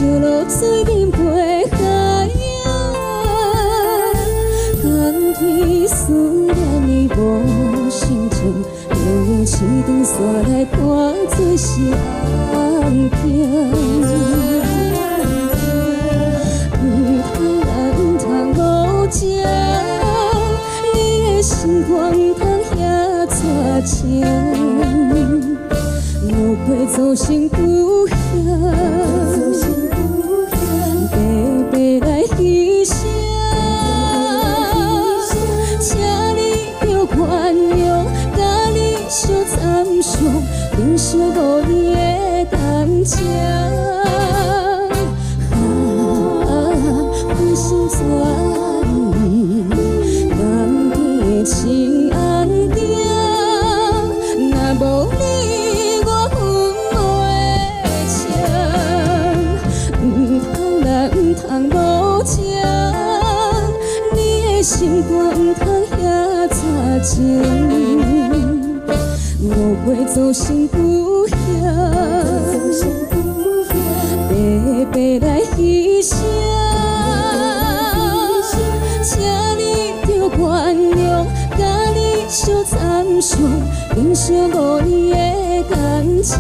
烧落水面陪海洋，天天思念你无心情，流年市长煞来看做是红镜。唔通来唔通无情，你的心肝唔通遐绝情，无愧做成故乡。白白来牺牲，请你着原谅，甲你相参详，珍惜5年的感情。满心全意，甘甜的情红定，若无你我分袂清。唔通来唔通无情，你的心肝唔通遐绝情，无愧做成故乡。白白来牺牲，请你着原谅，甲你相参详，珍惜5年的感情。